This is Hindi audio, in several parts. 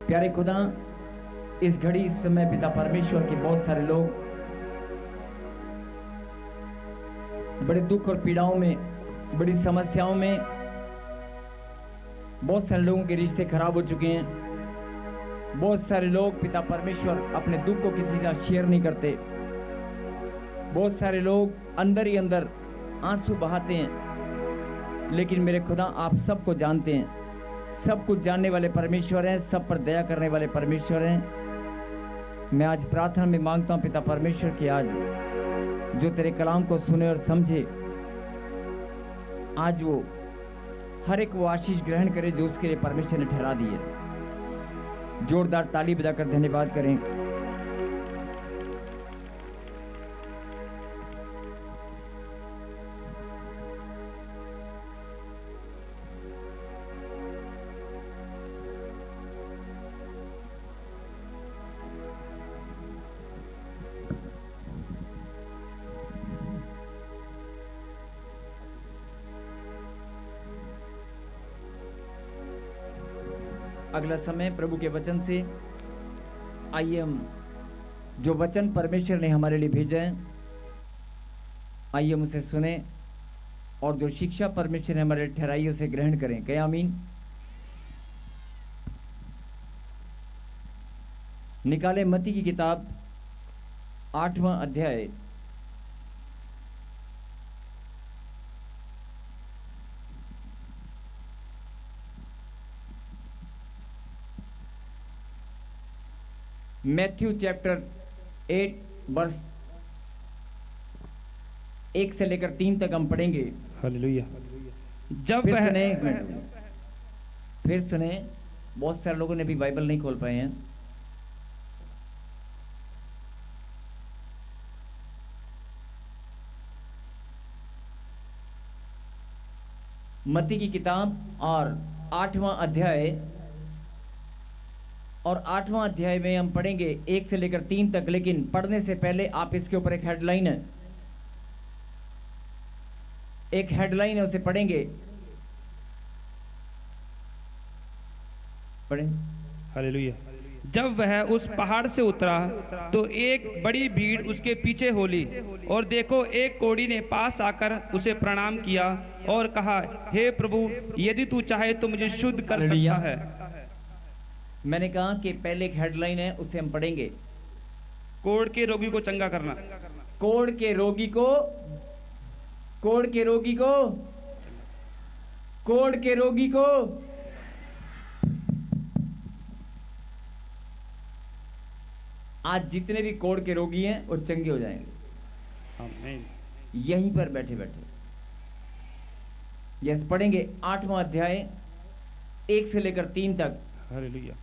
प्यारे खुदा, इस घड़ी इस समय पिता परमेश्वर के बहुत सारे लोग बड़े दुख और पीड़ाओं में, बड़ी समस्याओं में, बहुत सारे लोगों के रिश्ते खराब हो चुके हैं। बहुत सारे लोग पिता परमेश्वर अपने दुख को किसी का शेयर नहीं करते। बहुत सारे लोग अंदर ही अंदर आंसू बहाते हैं। लेकिन मेरे खुदा, आप सबको जानते हैं, सब कुछ जानने वाले परमेश्वर हैं, सब पर दया करने वाले परमेश्वर हैं। मैं आज प्रार्थना में मांगता हूं पिता परमेश्वर की, आज जो तेरे कलाम को सुने और समझे, आज वो हर एक वो आशीष ग्रहण करे जो उसके लिए परमेश्वर ने ठहरा दी है। जोरदार ताली बजाकर धन्यवाद करें। अगला समय प्रभु के वचन से, आइए हम जो वचन परमेश्वर ने हमारे लिए भेजा है, आइए हम उसे सुने और जो शिक्षा परमेश्वर ने हमारे लिए ठहराई है उसे ग्रहण करें। क्या आमीन? निकाले मत्ती की किताब 8वां अध्याय, मैथ्यू चैप्टर 8 वर्स 1 से लेकर 3 तक हम पढ़ेंगे। हालेलुया। जब फिर सुने, बहुत सारे लोगों ने भी बाइबल नहीं खोल पाए हैं। मत्ती की किताब और 8वां अध्याय, और 8वां अध्याय में हम पढ़ेंगे 1 से लेकर 3 तक। लेकिन पढ़ने से पहले आप इसके ऊपर एक हेडलाइन है, उसे पढ़ेंगे। पढ़ें। हालेलुया। जब वह उस पहाड़ से उतरा तो एक बड़ी भीड़ उसके पीछे हो ली, और देखो एक कोढ़ी ने पास आकर उसे प्रणाम किया और कहा, हे प्रभु, यदि तू चाहे तो मुझे शुद्ध कर सकता है। मैंने कहा कि पहले एक हेडलाइन है, उसे हम पढ़ेंगे। कोढ़ के रोगी को चंगा करना। कोढ़ के रोगी को, कोढ़ के रोगी को, कोढ़ के रोगी को। आज जितने भी कोढ़ के रोगी हैं वो चंगे हो जाएंगे। आमीन। यहीं पर बैठे बैठे। यस, पढ़ेंगे 8वां अध्याय 1 से लेकर 3 तक। हालेलुया।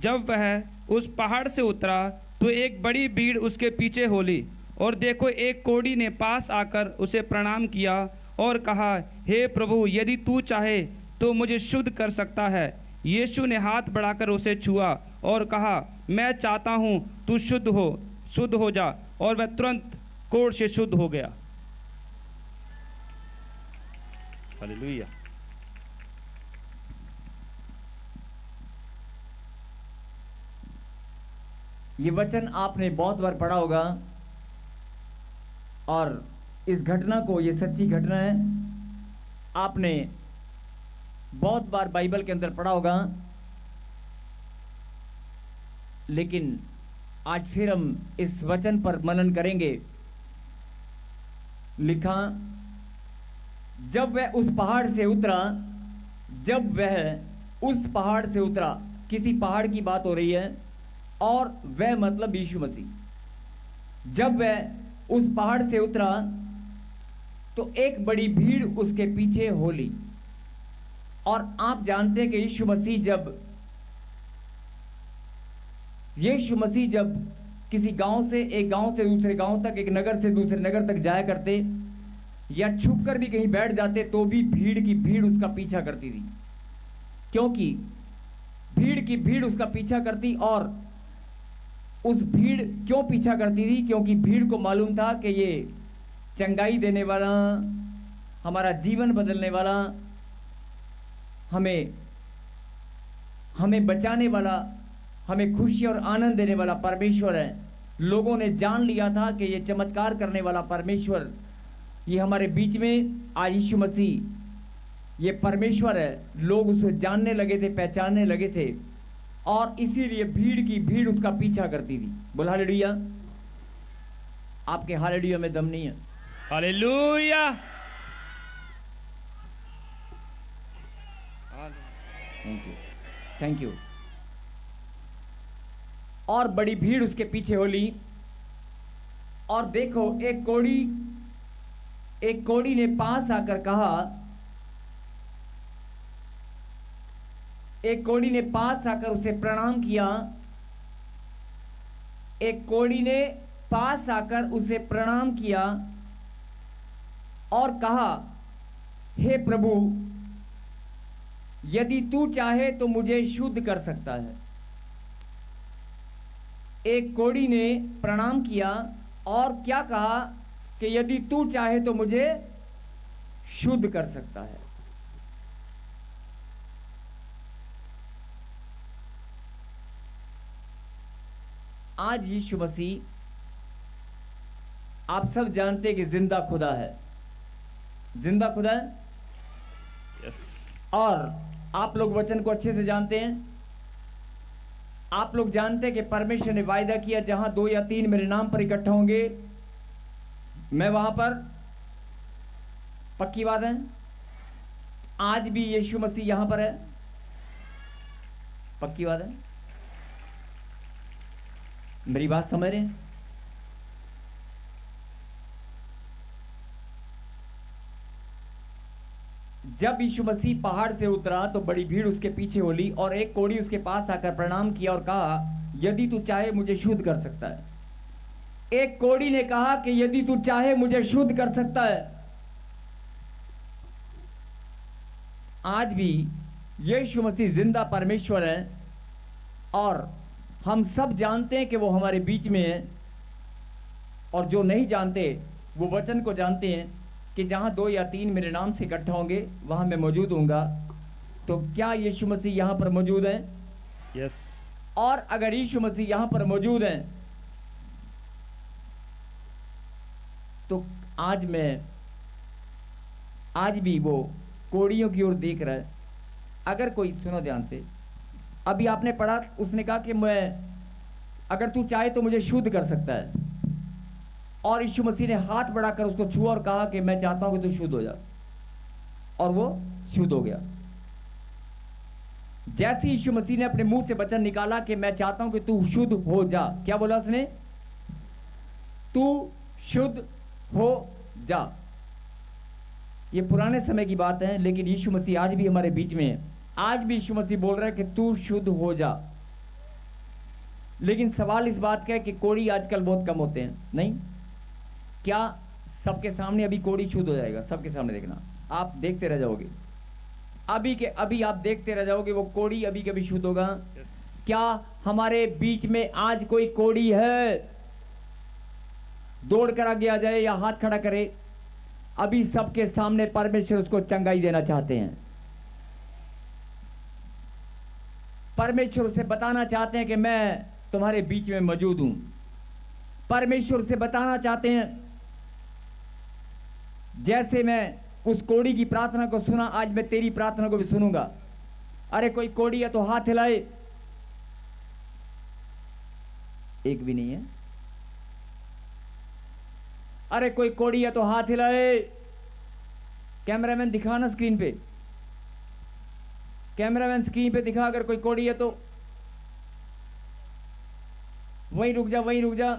जब वह उस पहाड़ से उतरा तो एक बड़ी भीड़ उसके पीछे हो ली, और देखो एक कोढ़ी ने पास आकर उसे प्रणाम किया और कहा, हे प्रभु, यदि तू चाहे तो मुझे शुद्ध कर सकता है। यीशु ने हाथ बढ़ाकर उसे छुआ और कहा, मैं चाहता हूँ, तू शुद्ध हो जा। और वह तुरंत कोढ़ से शुद्ध हो गया। हालेलुया। ये वचन आपने बहुत बार पढ़ा होगा, और इस घटना को, ये सच्ची घटना है, आपने बहुत बार बाइबल के अंदर पढ़ा होगा। लेकिन आज फिर हम इस वचन पर मनन करेंगे। लिखा, जब वह उस पहाड़ से उतरा, जब वह उस पहाड़ से उतरा, किसी पहाड़ की बात हो रही है, और वह मतलब यीशु मसीह। जब वह उस पहाड़ से उतरा तो एक बड़ी भीड़ उसके पीछे हो ली। और आप जानते हैं कि यीशु मसीह जब किसी गांव से, एक गांव से दूसरे गांव तक, एक नगर से दूसरे नगर तक जाया करते, या छुप कर भी कहीं बैठ जाते, तो भी भीड़ की भीड़ उसका पीछा करती थी। क्योंकि भीड़ की भीड़ उसका पीछा करती। और उस भीड़ क्यों पीछा करती थी? क्योंकि भीड़ को मालूम था कि ये चंगाई देने वाला, हमारा जीवन बदलने वाला, हमें बचाने वाला हमें खुशी और आनंद देने वाला परमेश्वर है। लोगों ने जान लिया था कि ये चमत्कार करने वाला परमेश्वर ये हमारे बीच में आज यीशु मसीह ये परमेश्वर है। लोग उसे जानने लगे थे, पहचानने लगे थे, और इसीलिए भीड़ की भीड़ उसका पीछा करती थी। बोल हालेलुया। आपके हालेलुया में दम नहीं है। Hallelujah. Thank you, thank you. और बड़ी भीड़ उसके पीछे हो ली। और देखो एक कोढ़ी ने पास आकर कहा, एक कोढ़ी ने पास आकर उसे प्रणाम किया। एक कोढ़ी ने पास आकर उसे प्रणाम किया और कहा, हे प्रभु, यदि तू चाहे तो मुझे शुद्ध कर सकता है। एक कोढ़ी ने प्रणाम किया और क्या कहा कि यदि तू चाहे तो मुझे शुद्ध कर सकता है। आज यीशु मसीह, आप सब जानते हैं कि जिंदा खुदा है, जिंदा खुदा है। यस। और आप लोग वचन को अच्छे से जानते हैं। आप लोग जानते हैं कि परमेश्वर ने वायदा किया, जहां 2 या 3 मेरे नाम पर इकट्ठा होंगे मैं वहां पर। पक्की बात है। आज भी यीशु मसीह यहां पर है। पक्की बात है। मेरी बात समझ रहे हैं? जब यीशु मसीह पहाड़ से उतरा तो बड़ी भीड़ उसके पीछे हो ली, और एक कोढ़ी उसके पास आकर प्रणाम किया और कहा, यदि तू चाहे मुझे शुद्ध कर सकता है। एक कोढ़ी ने कहा कि यदि तू चाहे मुझे शुद्ध कर सकता है। आज भी यीशु मसीह जिंदा परमेश्वर है, और हम सब जानते हैं कि वो हमारे बीच में है। और जो नहीं जानते वो वचन को जानते हैं कि जहां 2 या 3 मेरे नाम से इकट्ठा होंगे वहां मैं मौजूद हूँगा। तो क्या यीशु मसीह यहां पर मौजूद है? यस। और अगर यीशु मसीह यहां पर मौजूद है तो आज भी वो कोढ़ियों की ओर देख रहा है। अगर कोई, सुनो ध्यान से, अभी आपने पढ़ा, उसने कहा कि अगर तू चाहे तो मुझे शुद्ध कर सकता है। और यीशु मसीह ने हाथ बढ़ाकर उसको छुआ और कहा कि मैं चाहता हूं कि तू शुद्ध हो जा। और वो शुद्ध हो गया। जैसे यीशु मसीह ने अपने मुंह से वचन निकाला कि मैं चाहता हूं कि तू शुद्ध हो जा, क्या बोला उसने? तू शुद्ध हो जा। ये पुराने समय की बात है, लेकिन यीशु मसीह आज भी हमारे बीच में है। आज भी यीशु मसीह बोल रहा है कि तू शुद्ध हो जा। लेकिन सवाल इस बात का है कि कोढ़ी आजकल बहुत कम होते हैं। नहीं, क्या सबके सामने अभी कोढ़ी शुद्ध हो जाएगा? सबके सामने देखना, आप देखते रह जाओगे। अभी के अभी आप देखते रह जाओगे, वो कोढ़ी अभी कभी शुद्ध होगा? क्या हमारे बीच में आज कोई कोढ़ी है? दौड़ कर आगे आ जाए या हाथ खड़ा करे। अभी सबके सामने परमेश्वर उसको चंगाई देना चाहते हैं। परमेश्वर से बताना चाहते हैं कि मैं तुम्हारे बीच में मौजूद हूं। परमेश्वर से बताना चाहते हैं, जैसे मैं उस कोढ़ी की प्रार्थना को सुना, आज मैं तेरी प्रार्थना को भी सुनूंगा। अरे कोई कोढ़ी है तो हाथ हिलाए। एक भी नहीं है। अरे कोई कोढ़ी है तो हाथ हिलाए। कैमरामैन दिखा ना स्क्रीन पे, कैमरामैन स्क्रीन पे दिखा अगर कोई कोढ़ी है तो। वहीं रुक जा, वहीं रुक जा।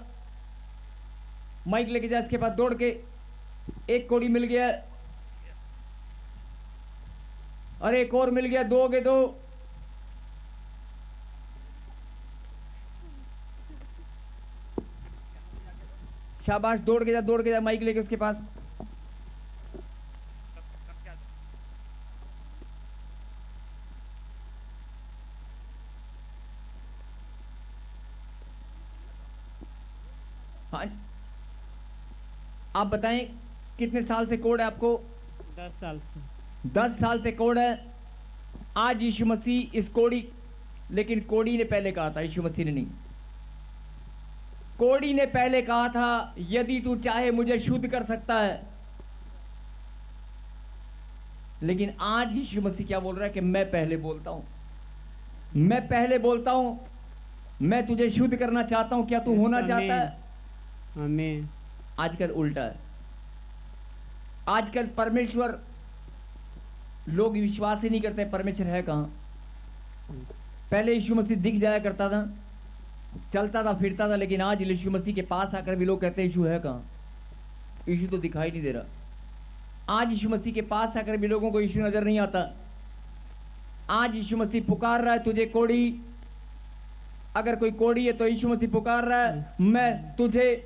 माइक लेके जा इसके पास दौड़ के। एक कोढ़ी मिल गया। अरे एक और मिल गया, 2 हो गए 2। शाबाश, दौड़ के जा, दौड़ के जा, माइक लेके उसके पास। हाँ, आप बताएं कितने साल से कोढ़ है आपको? 10 साल से। 10 साल से कोढ़ है। आज यीशु मसीह इस कोढ़ी लेकिन कोड़ी ने पहले कहा था, यीशु मसीह ने नहीं। कोड़ी ने पहले कहा था, यदि तू चाहे मुझे शुद्ध कर सकता है। लेकिन आज यीशु मसीह क्या बोल रहा है कि मैं पहले बोलता हूं, मैं पहले बोलता हूं, मैं तुझे शुद्ध करना चाहता हूं। क्या तू होना चाहता है? आमीन। आजकल उल्टा है। आजकल परमेश्वर, लोग विश्वास ही नहीं करते परमेश्वर है कहां। पहले यीशु मसीह दिख जाया करता था, चलता था, फिरता था, लेकिन आज यीशु मसीह के पास आकर भी लोग कहते हैं यीशु है कहां, यीशु तो दिखाई नहीं दे रहा। आज यीशु मसीह के पास आकर भी लोगों को यीशु नजर नहीं आता। आज यीशु मसीह पुकार रहा है तुझे कोड़ी, अगर कोई कोड़ी है तो यीशु मसीह पुकार रहा है, मैं तुझे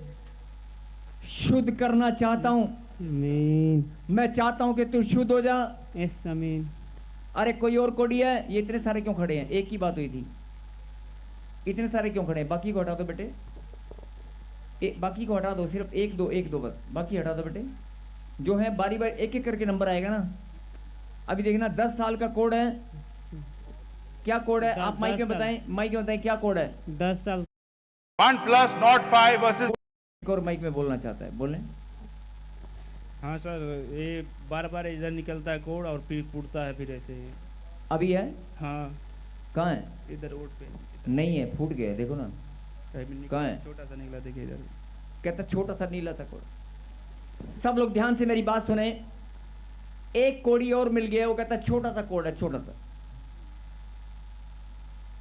शुद्ध करना चाहता हूं। आमीन। मैं चाहता हूं कि तू शुद्ध हो जा। यस आमीन। अरे कोई और कोड़ी है? ये इतने सारे क्यों खड़े हैं? एक ही बात हुई थी, इतने सारे क्यों खड़े हैं? बाकी को हटा दो बेटे, बाकी को हटा दो, सिर्फ एक दो बस, बाकी हटा दो बेटे। जो है बारी बारी एक एक करके नंबर आएगा ना। अभी देखना 10 साल का कोड है। क्या कोड है? आप माइक में बताएं, माइक में बताएं क्या कोड है? 10 साल। 1 plus not 5 versus एक और माइक में बोलना चाहता है, बोलें। हाँ सर, ये बार बार इधर निकलता है कोड और फिर फूटता है, फिर ऐसे ही। अभी है? हाँ, कहाँ है? इधर रोड पे नहीं है, फूट गया, देखो ना कहाँ है? छोटा सा निकला, देखिए इधर। कहता छोटा सा नीला सा कोड। सब लोग ध्यान से मेरी बात सुने। एक कोड़ी और मिल गया, वो कहता छोटा सा कोड है, छोटा सा।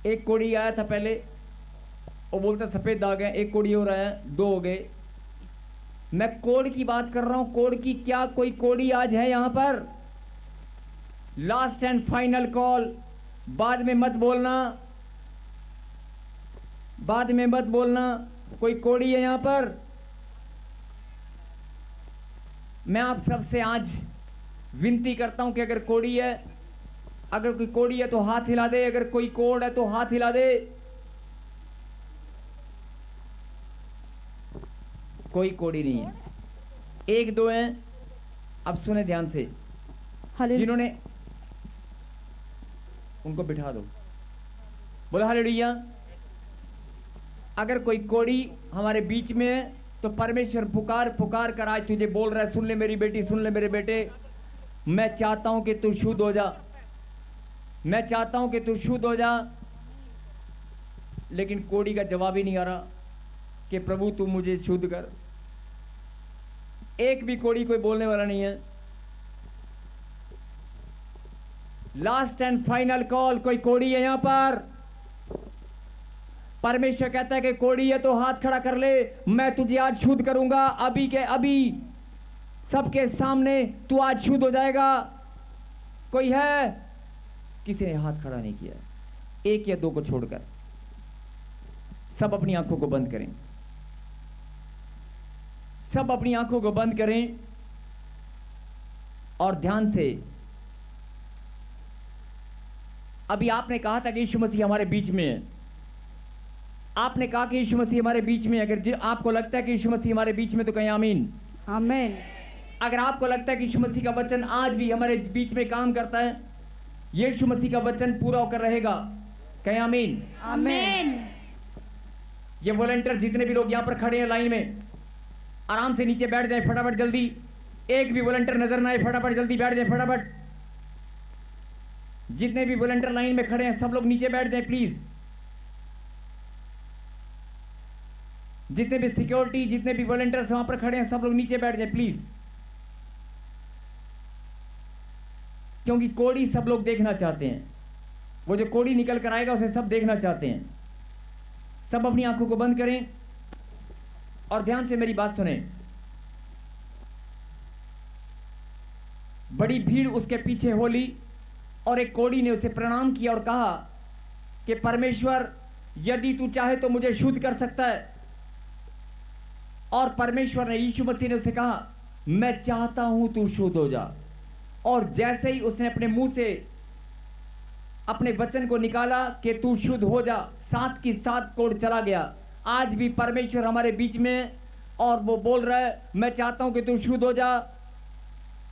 एक कोड़ी आया था पहले, वो बोलता सफेद दाग है। एक कोड़ी और आया, 2 हो गए। मैं कोड की बात कर रहा हूं, कोड की। क्या कोई कोड़ी आज है यहां पर? Last and final call. बाद में मत बोलना, बाद में मत बोलना। कोई कोड़ी है यहां पर? मैं आप सबसे आज विनती करता हूं कि अगर कोड़ी है, अगर कोई कोड़ी है तो हाथ हिला दे। अगर कोई कोड है तो हाथ हिला दे। कोई कोड़ी नहीं है, 1-2 हैं। अब सुने ध्यान से, जिन्होंने, उनको बिठा दो, बोला हालेलुया। अगर कोई कोड़ी हमारे बीच में है तो परमेश्वर पुकार पुकार कर आज तुझे बोल रहा है, सुन ले मेरी बेटी, सुन ले मेरे बेटे, मैं चाहता हूं कि तू शुद्ध हो जा, मैं चाहता हूं कि तू शुद्ध हो जा। लेकिन कोड़ी का जवाब ही नहीं आ रहा कि प्रभु तू मुझे शुद्ध कर। एक भी कोड़ी कोई बोलने वाला नहीं है। Last and final call. कोई कोड़ी है यहां पर? परमेश्वर कहता है कि कोड़ी है तो हाथ खड़ा कर ले, मैं तुझे आज शुद्ध करूंगा। अभी के अभी सबके सामने तू आज शुद्ध हो जाएगा। कोई है? किसी ने हाथ खड़ा नहीं किया। 1 या 2 को छोड़कर सब अपनी आंखों को बंद करें, सब अपनी आंखों को बंद करें और ध्यान से। अभी आपने कहा था कि यीशु मसीह हमारे बीच में है। आपने कहा कि यीशु मसीह हमारे बीच में है। अगर आपको लगता है कि यीशु मसीह हमारे बीच में तो कहें आमीन। आमीन। अगर आपको लगता है कि यीशु मसीह का वचन आज भी हमारे बीच में काम करता है, यीशु मसीह का वचन पूरा होकर रहेगा, कहें आमीन। आमीन। ये वॉलंटियर जितने भी लोग यहां पर खड़े हैं लाइन में, आराम से नीचे बैठ जाए फटाफट, जल्दी। एक भी वॉलंटियर नजर ना आए, फटाफट जल्दी बैठ जाए फटाफट। जितने भी वॉलंटियर लाइन में खड़े हैं सब लोग नीचे बैठ जाए प्लीज। जितने भी सिक्योरिटी, जितने भी वॉलंटियर्स वहां पर खड़े हैं सब लोग नीचे बैठ जाए प्लीज, क्योंकि कोड़ी सब लोग देखना चाहते हैं। वो जो कोड़ी निकल कर आएगा उसे सब देखना चाहते हैं। सब अपनी आंखों को बंद करें और ध्यान से मेरी बात सुनें। बड़ी भीड़ उसके पीछे हो ली और एक कोड़ी ने उसे प्रणाम किया और कहा कि परमेश्वर, यदि तू चाहे तो मुझे शुद्ध कर सकता है। और परमेश्वर ने, यीशु मसीह ने उसे कहा, मैं चाहता हूं तू शुद्ध हो जा। और जैसे ही उसने अपने मुंह से अपने वचन को निकाला कि तू शुद्ध हो जा, साथ की साथ कोड चला गया। आज भी परमेश्वर हमारे बीच में और वो बोल रहा है, मैं चाहता हूं कि तू शुद्ध हो जा।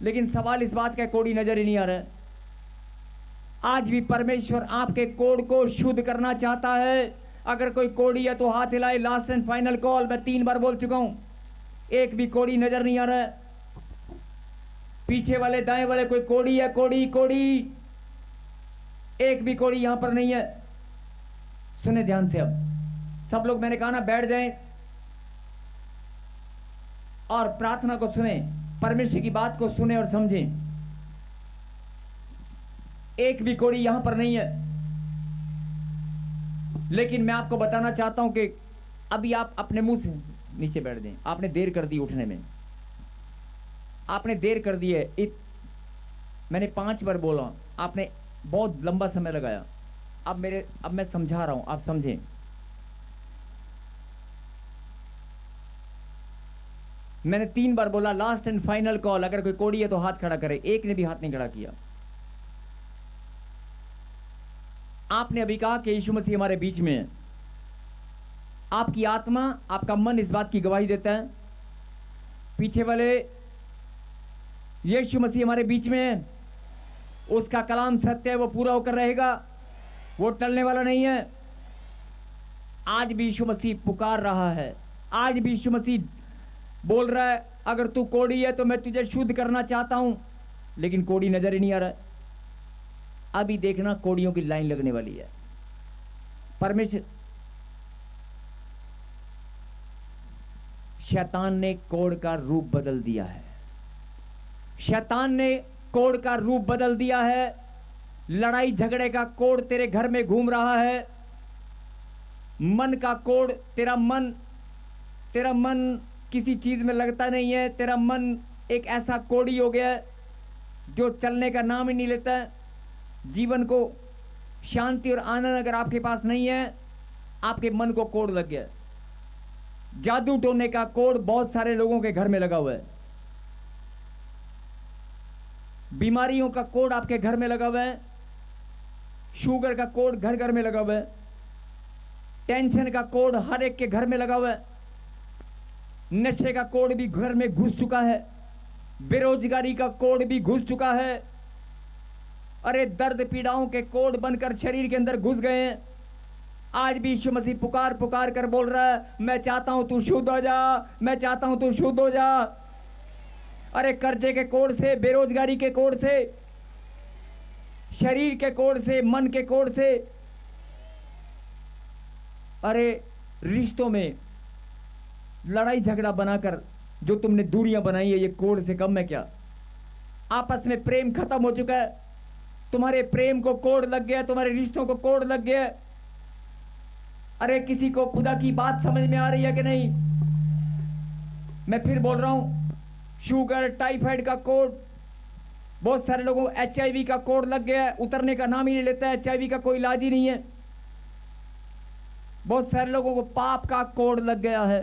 लेकिन सवाल इस बात का, कोड़ी नजर ही नहीं आ रहा है। आज भी परमेश्वर आपके कोड को शुद्ध करना चाहता है। अगर कोई कोड़ी है तो हाथ हिलाए। Last and final call. मैं 3 बार बोल चुका हूं, एक भी कोड़ी नजर नहीं आ रहा है। पीछे वाले दाएं वाले कोई कोड़ी है? कोड़ी कोड़ी, एक भी कोड़ी यहां पर नहीं है। सुने ध्यान से, अब सब लोग, मैंने कहा ना बैठ जाएं और प्रार्थना को सुने, परमेश्वर की बात को सुने और समझें। एक भी कोड़ी यहां पर नहीं है। लेकिन मैं आपको बताना चाहता हूं कि अभी आप अपने मुंह से नीचे बैठ दें। आपने देर कर दी उठने में, आपने देर कर दी है। मैंने 5 बार बोला, आपने बहुत लंबा समय लगाया। अब मैं समझा रहा हूं, आप समझें। मैंने 3 बार बोला लास्ट एंड फाइनल कॉल। अगर कोई कोड़ी है तो हाथ खड़ा करे। एक ने भी हाथ नहीं खड़ा किया। आपने अभी कहा कि यीशु मसीह हमारे बीच में है। आपकी आत्मा, आपका मन इस बात की गवाही देता है, पीछे वाले, यीशु मसीह हमारे बीच में है। उसका कलाम सत्य है, वो पूरा होकर रहेगा, वो टलने वाला नहीं है। आज भी यीशु मसीह पुकार रहा है। आज भी यीशु मसीह बोल रहा है, अगर तू कोड़ी है तो मैं तुझे शुद्ध करना चाहता हूं। लेकिन कोड़ी नजर ही नहीं आ रहा है। अभी देखना कोड़ियों की लाइन लगने वाली है। परमेश्वर, शैतान ने कोड़ का रूप बदल दिया है। शैतान ने कोड़ का रूप बदल दिया है। लड़ाई झगड़े का कोड़ तेरे घर में घूम रहा है। मन का कोड़, तेरा मन किसी चीज में लगता नहीं है। तेरा मन एक ऐसा कोड़ी हो गया है जो चलने का नाम ही नहीं लेता है। जीवन को शांति और आनंद अगर आपके पास नहीं है, आपके मन को कोड़ लग गया। जादू टोने का कोड़ बहुत सारे लोगों के घर में लगा हुआ है। बीमारियों का कोड़ आपके घर में लगा हुआ है। शुगर का कोड़ घर घर में लगा हुआ है। टेंशन का कोड़ हर एक के घर में लगा हुआ है। नशे का कोड़ भी घर में घुस चुका है। बेरोजगारी का कोड़ भी घुस चुका है। अरे दर्द पीड़ाओं के कोड़ बनकर शरीर के अंदर घुस गए हैं। आज भी यीशु मसीह पुकार पुकार कर बोल रहा है, मैं चाहता हूं तू शुद्ध हो जा, मैं चाहता हूं तू शुद्ध हो जा। अरे कर्जे के कोड़ से, बेरोजगारी के कोड़ से, शरीर के कोड़ से, मन के कोड़ से, अरे रिश्तों में लड़ाई झगड़ा बनाकर जो तुमने दूरियां बनाई है, ये कोड़ से कम है क्या? आपस में प्रेम खत्म हो चुका है। तुम्हारे प्रेम को कोड़ लग गया, तुम्हारे रिश्तों को कोड़ लग गया। अरे किसी को खुदा की बात समझ में आ रही है कि नहीं? मैं फिर बोल रहा हूं, शुगर, टाइफाइड का कोड़, बहुत सारे लोगों को HIV का कोड़ लग गया है, उतरने का नाम ही नहीं लेता है। HIV का कोई इलाज ही नहीं है। बहुत सारे लोगों को पाप का कोड़ लग गया है।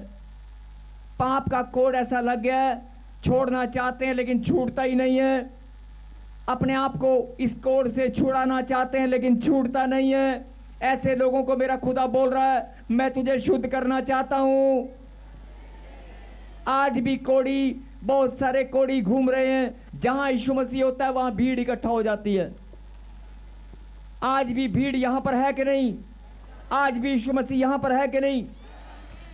पाप का कोड़ ऐसा लग गया है, छोड़ना चाहते हैं लेकिन छूटता ही नहीं है। अपने आप को इस कोड़ से छुड़ाना चाहते हैं लेकिन छूटता नहीं है। ऐसे लोगों को मेरा खुदा बोल रहा है, मैं तुझे शुद्ध करना चाहता हूं। आज भी कोड़ी, बहुत सारे कोड़ी घूम रहे हैं। जहां यीशु मसीह होता है वहां भीड़ इकट्ठा हो जाती है। आज भी भीड़ यहां पर है कि नहीं? आज भी यीशु मसीह यहां पर है कि नहीं?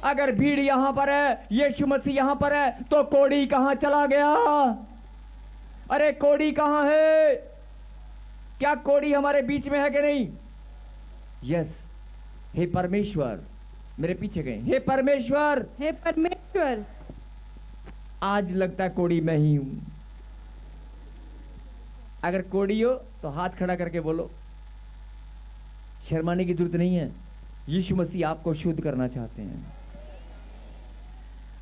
अगर भीड़ यहां पर है, यीशु मसीह यहां पर है, तो कोड़ी कहां चला गया? अरे कोड़ी कहां है? क्या कोड़ी हमारे बीच में है कि नहीं? यस। हे परमेश्वर, मेरे पीछे गए। हे परमेश्वर, हे परमेश्वर, आज लगता है कोड़ी मैं ही हूं। अगर कोड़ी हो तो हाथ खड़ा करके बोलो। शर्माने की जरूरत नहीं है। यीशु मसीह आपको शुद्ध करना चाहते हैं।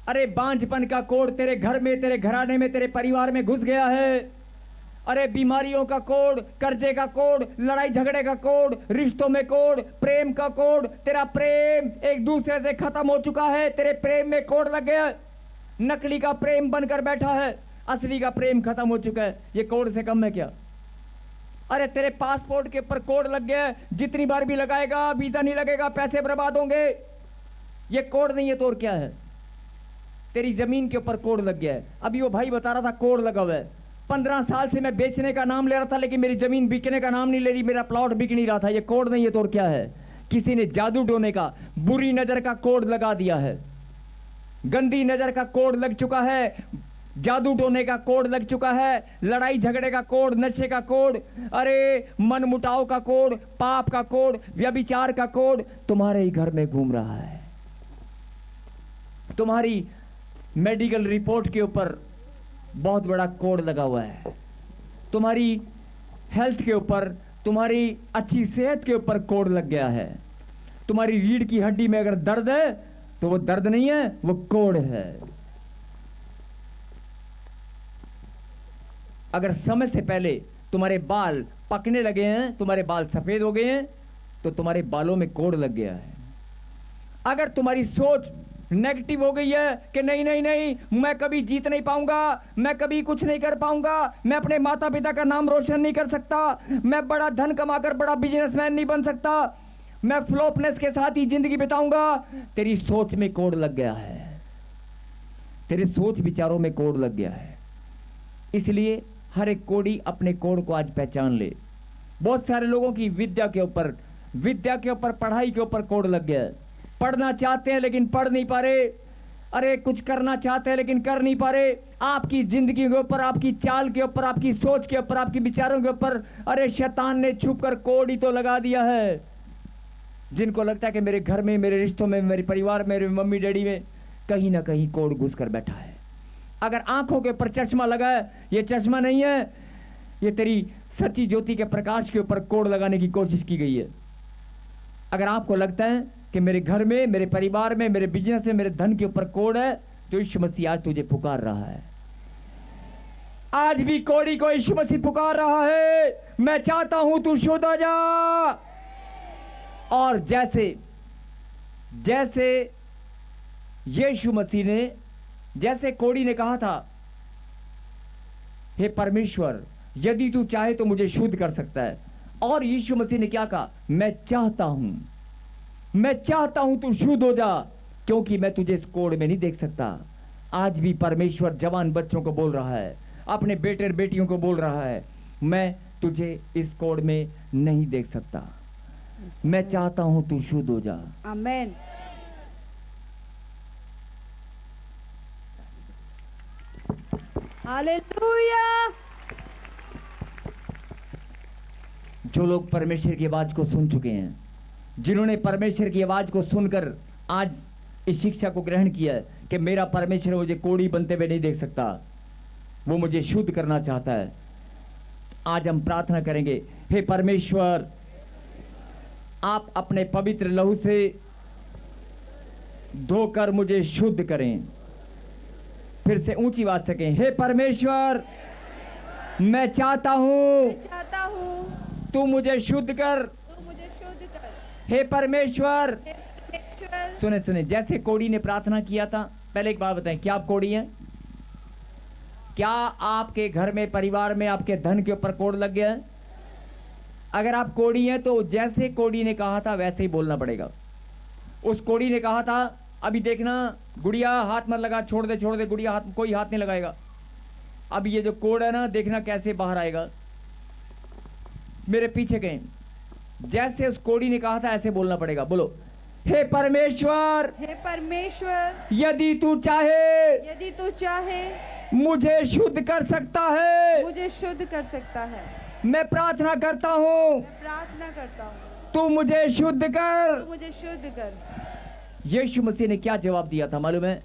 अरे बांझपन का कोड़ तेरे घर में, तेरे घराने में, तेरे परिवार में घुस गया है। अरे बीमारियों का कोड़, कर्जे का कोड़, लड़ाई झगड़े का कोड़, रिश्तों में कोड़, प्रेम का कोड़। तेरा प्रेम एक दूसरे से खत्म हो चुका है। तेरे प्रेम में कोड़ लग गया। नकली का प्रेम बनकर बैठा है, असली का प्रेम खत्म हो चुका है। ये कोड़ से कम है क्या? अरे तेरे पासपोर्ट के ऊपर कोड़ लग गया है। जितनी बार भी लगाएगा वीजा नहीं लगेगा, पैसे बर्बाद होंगे। ये कोड़ नहीं है तो और क्या है? तेरी जमीन के ऊपर कोड़ लग गया है। अभी वो भाई बता रहा था कोड़ लगा हुआ है। 15 साल से मैं बेचने का नाम ले रहा था, लेकिन मेरी जमीन बिकने का नाम नहीं ले रही, मेरा प्लॉट बिक नहीं रहा था। ये कोड नहीं है तो और क्या है? किसी ने जादू टोने का, बुरी नजर का कोड लगा दिया है, गंदी नजर का कोड लग चुका है, जादू टोने का कोड लग चुका है, लड़ाई झगड़े का कोड, नशे का कोड, अरे मन मुटाव का कोड, पाप का कोड, व्यभिचार का कोड तुम्हारे ही घर में घूम रहा है। तुम्हारी मेडिकल रिपोर्ट के ऊपर बहुत बड़ा कोड लगा हुआ है, तुम्हारी हेल्थ के ऊपर, तुम्हारी अच्छी सेहत के ऊपर कोड लग गया है। तुम्हारी रीढ़ की हड्डी में अगर दर्द है तो वो दर्द नहीं है, वो कोड है। अगर समय से पहले तुम्हारे बाल पकने लगे हैं, तुम्हारे बाल सफेद हो गए हैं, तो तुम्हारे बालों में कोड लग गया है। अगर तुम्हारी सोच नेगेटिव हो गई है कि नहीं नहीं नहीं, मैं कभी जीत नहीं पाऊंगा, मैं कभी कुछ नहीं कर पाऊंगा, मैं अपने माता पिता का नाम रोशन नहीं कर सकता, मैं बड़ा धन कमाकर बड़ा बिजनेसमैन नहीं बन सकता, मैं फ्लॉपनेस के साथ ही जिंदगी बिताऊंगा, तेरी सोच में कोड लग गया है, तेरे सोच विचारों में कोड लग गया है। इसलिए हर एक कोड़ी अपने कोड को आज पहचान ले। बहुत सारे लोगों की विद्या के ऊपर, पढ़ाई के ऊपर कोड लग गया है। पढ़ना चाहते हैं लेकिन पढ़ नहीं पा रहे, अरे कुछ करना चाहते हैं लेकिन कर नहीं पा रहे। आपकी जिंदगी के ऊपर, आपकी चाल के ऊपर, आपकी सोच के ऊपर, आपके विचारों के ऊपर अरे शैतान ने छुप कर कोड ही तो लगा दिया है। जिनको लगता है कि मेरे घर में, मेरे रिश्तों में, मेरे परिवार में, मेरे मम्मी डैडी में कहीं ना कहीं कोड घुस कर बैठा है। अगर आंखों के ऊपर चश्मा लगा है, ये चश्मा नहीं है, ये तेरी सच्ची ज्योति के प्रकाश के ऊपर कोड लगाने की कोशिश की गई है। अगर आपको लगता है कि मेरे घर में, मेरे परिवार में, मेरे बिजनेस में, मेरे धन के ऊपर कोड है, तो यीशु मसीह आज तुझे पुकार रहा है। आज भी कोड़ी को यीशु मसीह पुकार रहा है, मैं चाहता हूं तू शुद्ध हो जा। और जैसे यीशु मसीह ने, जैसे कोड़ी ने कहा था, हे परमेश्वर यदि तू चाहे तो मुझे शुद्ध कर सकता है, और यीशु मसीह ने क्या कहा? मैं चाहता हूं तू शुद्ध हो जा, क्योंकि मैं तुझे इस कोड में नहीं देख सकता। आज भी परमेश्वर जवान बच्चों को बोल रहा है, अपने बेटे और बेटियों को बोल रहा है, मैं तुझे इस कोड में नहीं देख सकता, मैं चाहता हूं तू शुद्ध हो जा। आमीन। हालेलुया। जो लोग परमेश्वर की आवाज को सुन चुके हैं, जिन्होंने परमेश्वर की आवाज को सुनकर आज इस शिक्षा को ग्रहण किया है कि मेरा परमेश्वर मुझे कोड़ी बनते हुए नहीं देख सकता, वो मुझे शुद्ध करना चाहता है, आज हम प्रार्थना करेंगे, हे परमेश्वर आप अपने पवित्र लहू से धोकर मुझे शुद्ध करें। फिर से ऊंची आवाज से कहें, हे परमेश्वर मैं चाहता हूं तू मुझे शुद्ध कर। हे परमेश्वर। सुने, जैसे कोड़ी ने प्रार्थना किया था, पहले एक बात बताएं, क्या आप कोड़ी हैं? क्या आपके घर में, परिवार में, आपके धन के ऊपर कोड लग गया है? अगर आप कोड़ी हैं तो जैसे कोड़ी ने कहा था वैसे ही बोलना पड़ेगा। उस कोड़ी ने कहा था, अभी देखना गुड़िया हाथ मत लगा, छोड़ दे गुड़िया, हाथ कोई हाथ नहीं लगाएगा। अब ये जो कोड है ना, देखना कैसे बाहर आएगा। मेरे पीछे कहें, जैसे उस कोड़ी ने कहा था ऐसे बोलना पड़ेगा। बोलो, हे परमेश्वर यदि तू चाहे मुझे शुद्ध कर सकता है। मैं प्रार्थना करता हूँ तू मुझे शुद्ध कर। यीशु मसीह ने क्या जवाब दिया था मालूम है?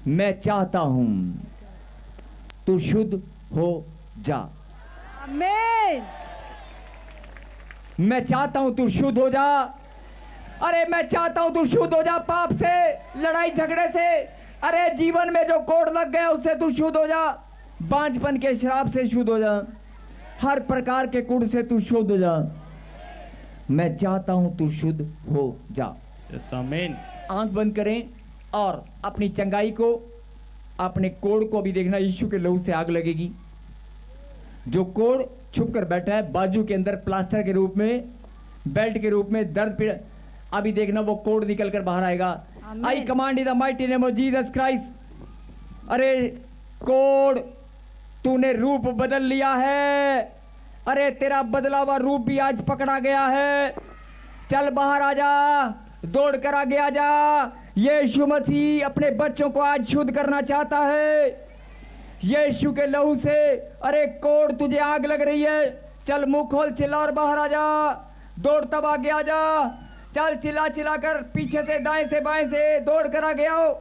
मैं चाहता हूँ तू शुद्ध हो जा। आमीन। मैं चाहता हूं तू शुद्ध हो जा। अरे मैं चाहता हूं तू शुद्ध हो जा पाप से, लड़ाई झगड़े से, अरे जीवन में जो कोड लग गया उससे तू शुद्ध हो जा, बांझपन के श्राप से शुद्ध हो जा, हर प्रकार के कुड़ से तू शुद्ध हो जा। मैं चाहता हूं तू शुद्ध हो जा। आमीन। आंख बंद करें और अपनी चंगाई को, अपने कोड को भी देखना, यीशु के लहू से आग लगेगी। जो कोड छुप कर बैठा है बाजू के अंदर, प्लास्टर के रूप में, बेल्ट के रूप में, दर्द पीड़ा, अभी देखना वो कोड निकल कर बाहर आएगा। आई command in the mighty name of Jesus Christ. अरे कोड तूने रूप बदल लिया है। अरे तेरा बदला हुआ रूप भी आज पकड़ा गया है। चल बाहर आ जा, दौड़ कर आगे आ जा। यीशु मसीह अपने बच्चों को आज शुद्ध करना चाहता है यीशु के लहू से। अरे कोड़ तुझे आग लग रही है, चल मुंह खोल, चिल्ला और बाहर आ जा। दौड़ तब आगे आ जा, चल चिल्ला चिल्ला कर, पीछे से दाएं से बाएं से दौड़ कर आगे आओ।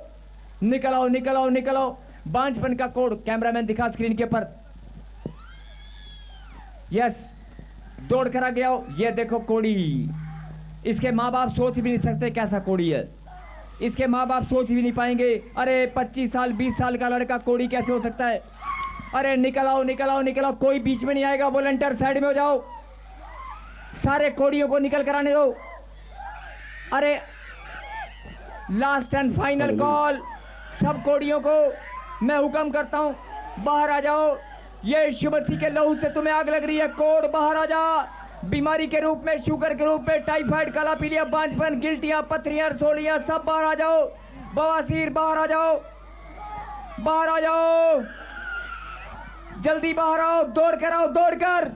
निकल आओ निकल आओ निकल आओ। बांझपन का कोड कैमरामैन दिखा स्क्रीन के ऊपर। यस, दौड़ कर आगे आओ। ये देखो कोड़ी, इसके माँ बाप सोच भी नहीं सकते कैसा कोड़ी है। इसके माँ बाप सोच भी नहीं पाएंगे। अरे 25 साल 20 साल का लड़का कोड़ी कैसे हो सकता है। अरे निकल आओ निकल आओ निकल आओ, कोई बीच में नहीं आएगा। वॉलंटियर साइड में हो जाओ, सारे कोड़ियों को निकल कर आने दो। अरे लास्ट एंड फाइनल कॉल, सब कोड़ियों को मैं हुक्म करता हूं, बाहर आ जाओ। यीशु मसीह के लहू से तुम्हें आग लग रही है, कोड़ बाहर आ जा। बीमारी के रूप में, शुगर के रूप में, टाइफाइड, काला पीलिया, बांझपन, गिल्टियां, पथरियां, रसोलियां, सब बाहर आ जाओ। बवासीर बाहर आ जाओ, बाहर आ जाओ, जल्दी बाहर आओ। दौड़ कर आओ, दौड़ कर।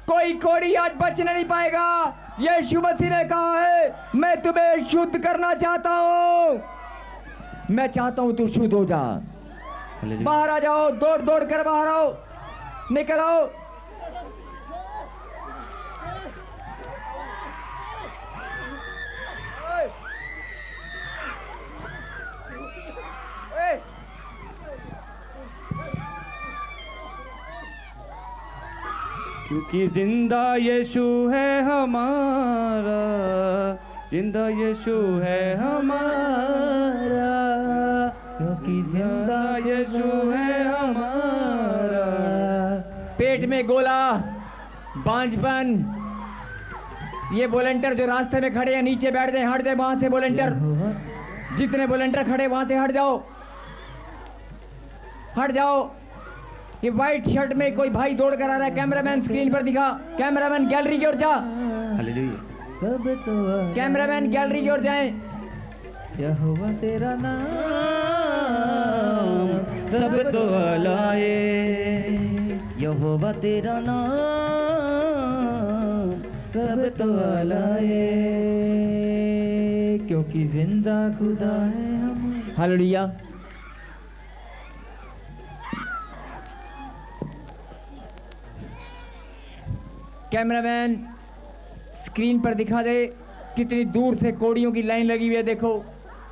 कोई कोड़ी आज बचने नहीं पाएगा। यीशु मसीह ने कहा है मैं तुम्हें शुद्ध करना चाहता हूं। मैं चाहता हूं तू शुद्ध हो जा। बाहर आ जाओ, दौड़ दौड़ कर बाहर आओ, निकल आओ। क्योंकि जिंदा यीशु है हमारा, जिंदा यीशु है हमारा, क्योंकि जिंदा यीशु है हमारा। पेट में गोला, बांझपन, ये वॉलंटियर जो रास्ते में खड़े हैं नीचे बैठ जाए, हट जाए वहां से। वॉलंटियर, जितने वॉलंटियर खड़े वहां से हट जाओ, हट जाओ। ये व्हाइट शर्ट में कोई भाई दौड़ कर आ रहा है, कैमरामैन स्क्रीन पर दिखा। कैमरामैन गैलरी की ओर जा, कैमरामैन गैलरी की ओर जाएं। यहोवा तेरा नाम सब तो लाए, यहोवा तेरा नाम सब तो लाए, क्योंकि जिंदा खुदा है हम। हालेलुया। कैमरामैन स्क्रीन पर दिखा दे कितनी दूर से कोड़ियों की लाइन लगी हुई है। देखो,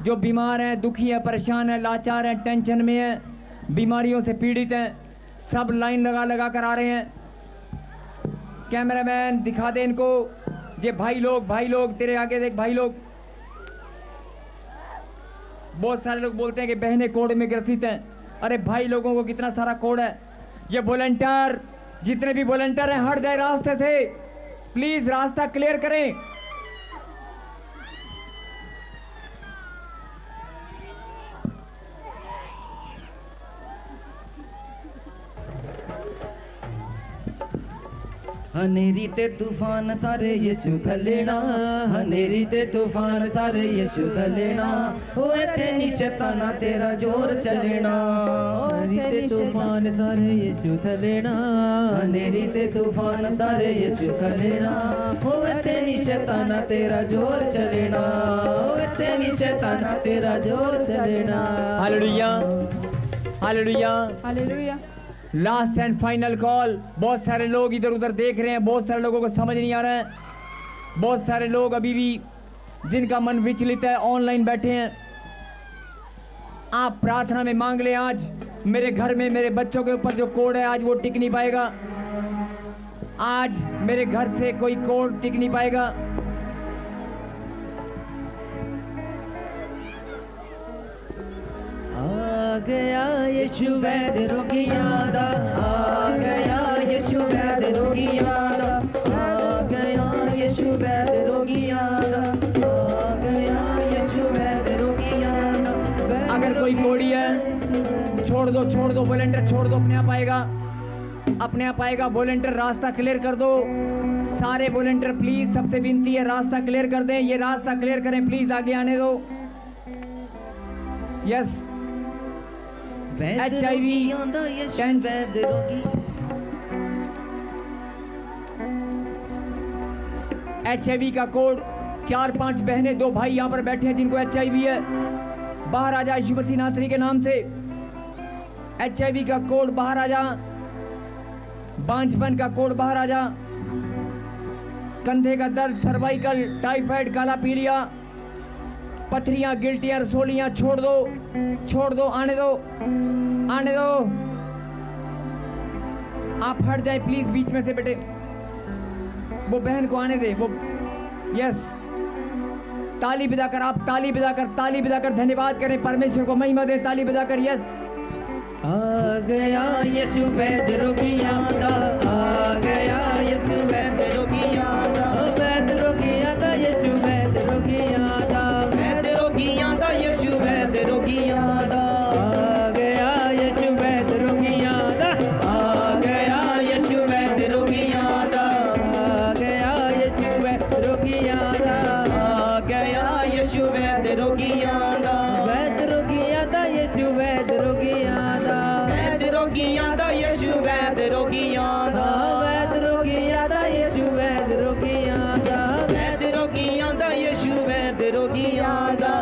जो बीमार हैं, दुखी हैं, परेशान हैं, लाचार हैं, टेंशन में हैं, बीमारियों से पीड़ित हैं, सब लाइन लगा लगा कर आ रहे हैं। कैमरामैन दिखा दे इनको। ये भाई लोग तेरे आगे देख, भाई लोग। बहुत सारे लोग बोलते हैं कि बहनें कोड़ में ग्रसित हैं। अरे भाई लोगों को कितना सारा कोड़ है। ये वॉलंटियर, जितने भी वॉलंटियर हैं, हट जाए रास्ते से, प्लीज रास्ता क्लियर करें। हनेरी ते तूफान सारे यीशु थलेना, हनेरी ते तूफान सारे यीशु थलेना, ओए तेनी शैताना तेरा जोर चलेना। हनेरी ते तूफान सारे यीशु थलेना, हनेरी ते तूफान सारे यीशु थलेना, ओए तेनी शैताना तेरा जोर चलेना, ओए तेनी शैताना तेरा जोर चलेना। Hallelujah, hallelujah, hallelujah. Last and final call. बहुत सारे लोग इधर उधर देख रहे हैं, बहुत सारे लोगों को समझ नहीं आ रहा है। बहुत सारे लोग अभी भी जिनका मन विचलित है ऑनलाइन बैठे हैं। आप प्रार्थना में मांग ले, आज मेरे घर में मेरे बच्चों के ऊपर जो कोड है आज वो टिक नहीं पाएगा। आज मेरे घर से कोई कोड टिक नहीं पाएगा। आ गया यीशु वैद रोगियां दा, आ गया यीशु वैद रोगियां दा, आ गया यीशु वैद रोगियां दा, आ गया यीशु वैद रोगियां दा। अगर कोई कोड़ी है छोड़ दो, छोड़ दो, वॉलंटियर छोड़ दो, अपने आप आएगा, अपने आप आएगा। वॉलंटियर रास्ता क्लियर कर दो, सारे वॉलंटियर प्लीज, सबसे विनती है रास्ता क्लियर कर दें। ये रास्ता क्लियर करें प्लीज, आगे आने दो। यस, HIV, ਆਂਦਾ ਯਿਸੂ Tenth. ਵੈਦ ਰੋਗੀ HIV का कोड 4-5 बहनें 2 भाई यहाँ पर बैठे हैं जिनको HIV है। बाहर आ जा यीशु मसीह नासरी के नाम से। HIV का कोड बाहर आ जा। बांझपन का कोड बाहर आ जा। कंधे का दर्द, सर्वाइकल, टाइफाइड, काला पीलिया, पथरियां, गिल्टियां, रसोलियां छोड़ दो, आने दो, आने दो। आप हट जाए प्लीज बीच में से बेटे, वो बहन को आने दे। वो यस, ताली बजाकर, आप ताली बजाकर धन्यवाद करें, परमेश्वर को महिमा दे, ताली बजाकर। यस, आ गया यीशु वैद रोगियां दा, आ गया यीशु वैद रोगियां दा, वैद रोगियां दा यीशु वैद रोगियां दा, वैद रोगियां दा यीशु वैद रोगियां दा, आ गया यीशु वैद रोगियां दा, आ गया यीशु वैद रोगियां दा, आ गया यीशु वैद रोगियां दा, आ गया यीशु वैद रोगियां दा, वैद रोगियां दा यीशु वैद रोगियां दा, वैद रोगियां दा यीशु वैद रोगियां दा, वैद रोगियां दा यीशु वैद रोगियां दा, वैद रोगियां दा यीशु वैद रोगियां दा,